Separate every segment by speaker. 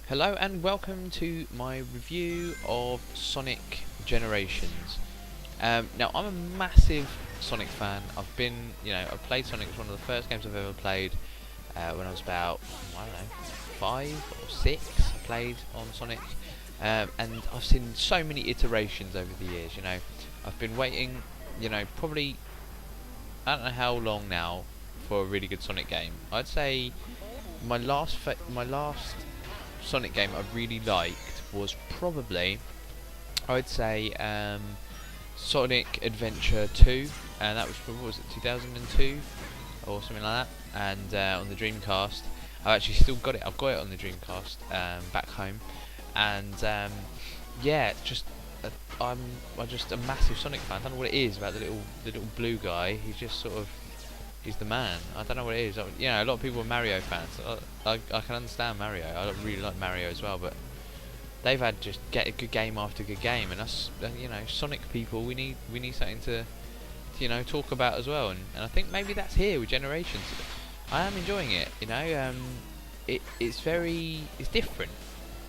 Speaker 1: Hello and welcome to my review of Sonic Generations. Now I'm a massive Sonic fan. I've played Sonic. It's one of the first games I've ever played when I was about, I don't know, 5 or 6. I played on Sonic, and I've seen so many iterations over the years. I've been waiting, probably I don't know how long now for a really good Sonic game. I'd say my last Sonic game I really liked was probably, I'd say, Sonic Adventure 2, and that was what was it, 2002 or something like that. And on the Dreamcast, I've actually still got it. I've got it on the Dreamcast back home, and yeah, I'm just a massive Sonic fan. I don't know what it is about the little blue guy. He's the man. I don't know what it is. A lot of people are Mario fans. I can understand Mario. I really like Mario as well, but they've had just get a good game after good game, and us, Sonic people, we need something to talk about as well. And I think maybe that's here with Generations. I am enjoying it. It's different.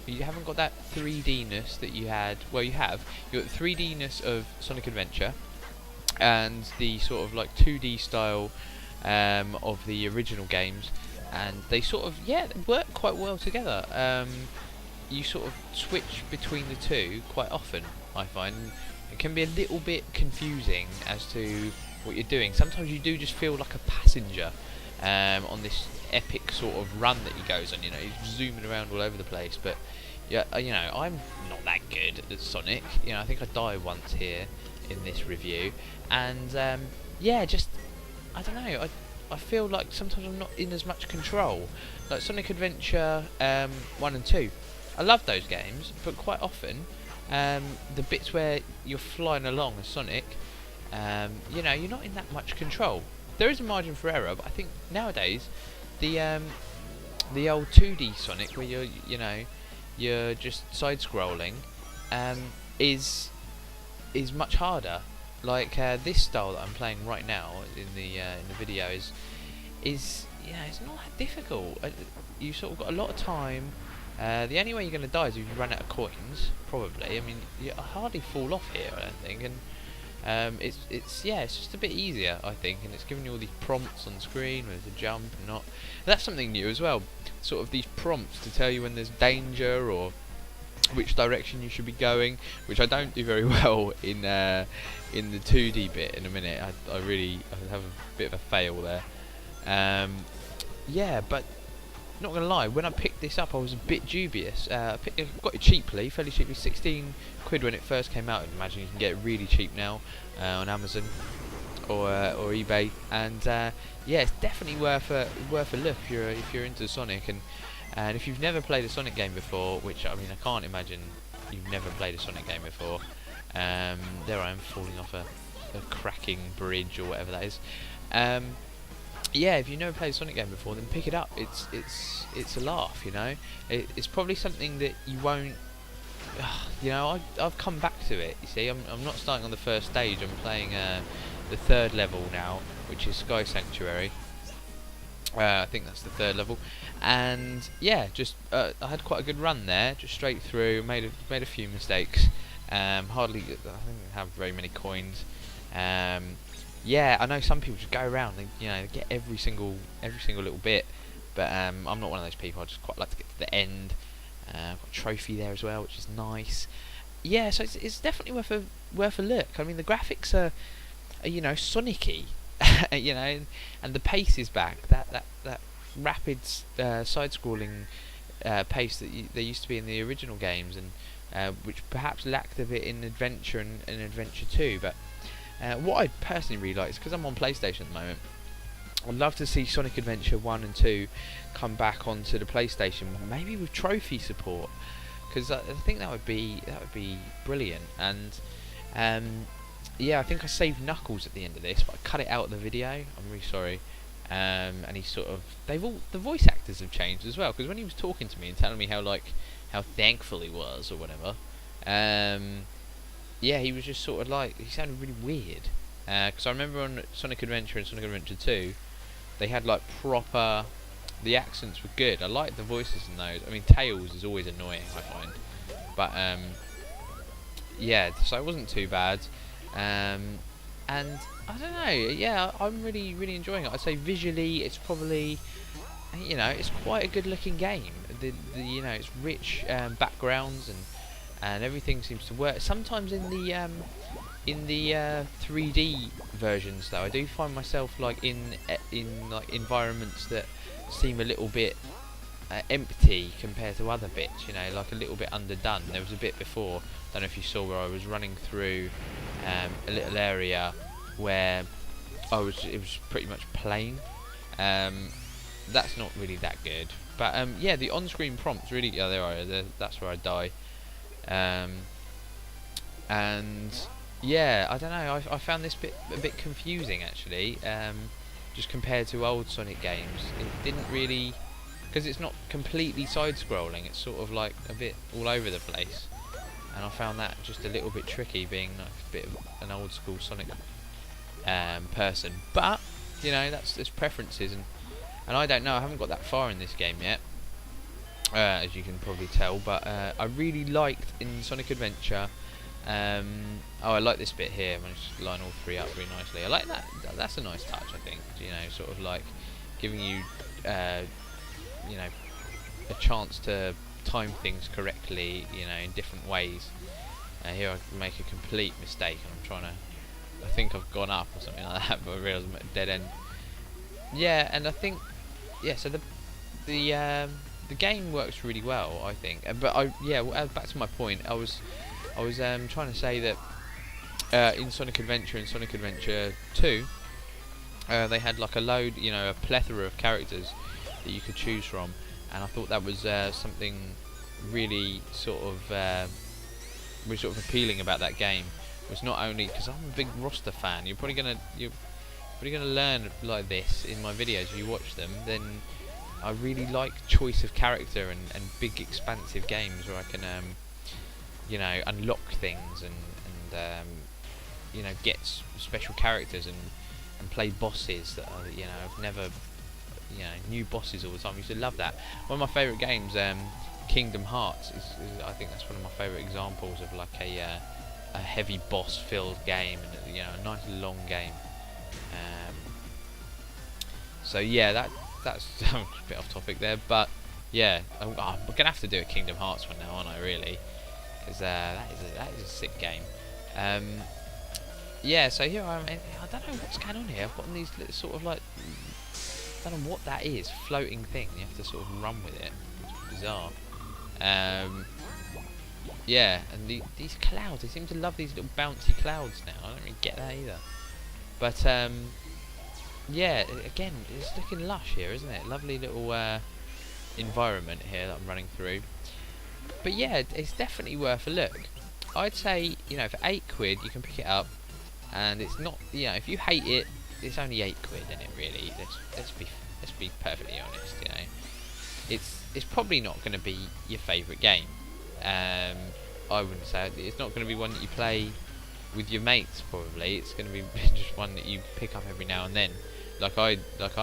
Speaker 1: You haven't got that 3D-ness that you had. Well, you have. You got the 3D-ness of Sonic Adventure, and the sort of like 2D style of the original games, and they they work quite well together. You sort of switch between the two quite often, I find. It can be a little bit confusing as to what you're doing. Sometimes you do just feel like a passenger on this epic sort of run that he goes on. He's zooming around all over the place, but yeah, I'm not that good at Sonic. I think I die once here in this review, and I don't know. I feel like sometimes I'm not in as much control. Like Sonic Adventure 1 and 2. I love those games, but quite often the bits where you're flying along as Sonic, you're not in that much control. There is a margin for error, but I think nowadays the old 2D Sonic, where you're just side scrolling, is much harder. Like this style that I'm playing right now in the video is it's not that difficult. You sort of got a lot of time. The only way you're going to die is if you run out of coins, probably. I mean, you hardly fall off here, I don't think. And it's just a bit easier, I think. And it's giving you all these prompts on the screen, whether to jump or not. That's something new as well. Sort of these prompts to tell you when there's danger or which direction you should be going, which I don't do very well in the 2D bit. In a minute, I have a bit of a fail there. But not gonna lie, when I picked this up, I was a bit dubious. I got it cheaply, fairly cheaply, 16 quid when it first came out. I imagine you can get it really cheap now on Amazon or eBay, and it's definitely worth a look if you're into Sonic. And if you've never played a Sonic game before, which I can't imagine you've never played a Sonic game before. There I am falling off a cracking bridge or whatever that is. If you've never played a Sonic game before, then pick it up. It's a laugh, It's probably something that you won't. I've come back to it. You see, I'm not starting on the first stage. I'm playing the third level now, which is Sky Sanctuary. I think that's the third level, and I had quite a good run there, just straight through. Made a few mistakes. I think I have very many coins. I know some people just go around and get every single little bit, but I'm not one of those people. I just quite like to get to the end. I've got a trophy there as well, which is nice. So it's definitely worth a look. I mean, the graphics are Sonic-y. And the pace is back. That rapid side-scrolling pace that there used to be in the original games, and which perhaps lacked a bit in Adventure and Adventure 2. But what I personally really like is, because I'm on PlayStation at the moment, I'd love to see Sonic Adventure 1 and 2 come back onto the PlayStation, maybe with trophy support, because I think that would be brilliant. And I think I saved Knuckles at the end of this, but I cut it out of the video. I'm really sorry. And he's the voice actors have changed as well, because when he was talking to me and telling me how thankful he was or whatever, he was just sort of he sounded really weird. Because I remember on Sonic Adventure and Sonic Adventure 2, they had proper the accents were good. I liked the voices in those. I mean, Tails is always annoying, I find, but yeah, so it wasn't too bad. And I don't know. Yeah, I'm really enjoying it. I'd say visually, it's probably, it's quite a good looking game. It's rich backgrounds and everything seems to work. Sometimes in the 3D versions, though, I do find myself like in like environments that seem a little bit empty compared to other bits. Like a little bit underdone. There was a bit before, don't know if you saw, where I was running through a little area where it was pretty much plain. That's not really that good. But yeah, the on-screen prompts really. Yeah, that's where I die. And yeah, I don't know. I found this a bit confusing actually. Just compared to old Sonic games, it didn't really, because it's not completely side-scrolling. It's sort of like a bit all over the place, and I found that just a little bit tricky, being like a bit of an old-school Sonic person. But that's preferences, and I don't know. I haven't got that far in this game yet, as you can probably tell. But I really liked in Sonic Adventure. I like this bit here. I managed to line all three up really nicely. I like that. That's a nice touch, I think. Sort of like giving you, a chance to time things correctly, in different ways. Here I make a complete mistake, and I think I've gone up or something like that, but I realise I'm at a dead end. Yeah, and I think, so the game works really well, I think. But back to my point, I was trying to say that in Sonic Adventure and Sonic Adventure 2, they had like a plethora of characters that you could choose from, and I thought that was something really sort of appealing about that game. Was not only because I'm a big roster fan. You're probably gonna learn like this in my videos if you watch them. Then I really like choice of character and big expansive games where I can unlock things and get special characters and play bosses that are, I've never, new bosses all the time. I used to love that. One of my favourite games, Kingdom Hearts, is I think that's one of my favourite examples of like a heavy boss filled game, and a nice long game. So yeah, that's a bit off topic there, but yeah, I'm gonna have to do a Kingdom Hearts one now, aren't I? Really, because that is a sick game. Yeah, so here I am. I don't know what's going on here. I've got these little sort of like, I don't know what that is, floating thing. You have to sort of run with it. It's bizarre. Yeah, and these clouds, they seem to love these little bouncy clouds now. I don't really get that either. But yeah, again, it's looking lush here, isn't it? Lovely little environment here that I'm running through. But yeah, it's definitely worth a look. I'd say, for £8 you can pick it up, and it's not, if you hate it, it's only £8 in it, really. Let's be perfectly honest. It's probably not going to be your favourite game. I wouldn't say it's not going to be one that you play with your mates. Probably it's going to be just one that you pick up every now and then, like I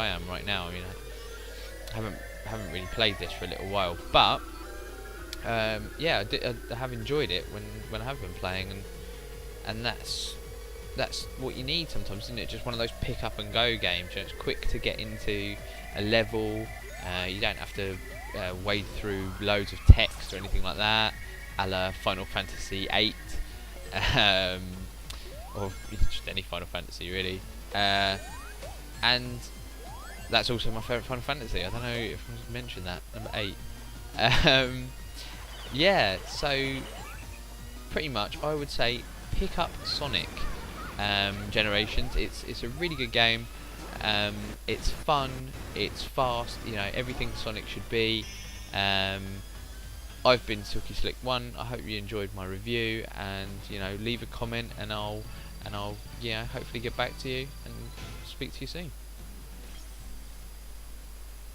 Speaker 1: am right now. I mean, I haven't really played this for a little while, but yeah, I have enjoyed it when I have been playing, and that's what you need sometimes, isn't it? Just one of those pick up and go games. It's quick to get into a level. You don't have to wade through loads of text or anything like that, a la Final Fantasy VIII, or just any Final Fantasy really. And that's also my favourite Final Fantasy. I don't know if I mentioned that, number 8. Yeah, so pretty much I would say pick up Sonic Generations. It's a really good game. It's fun, it's fast, everything Sonic should be. I've been Silky Slick 1. I hope you enjoyed my review, and leave a comment, and I'll hopefully get back to you and speak to you soon.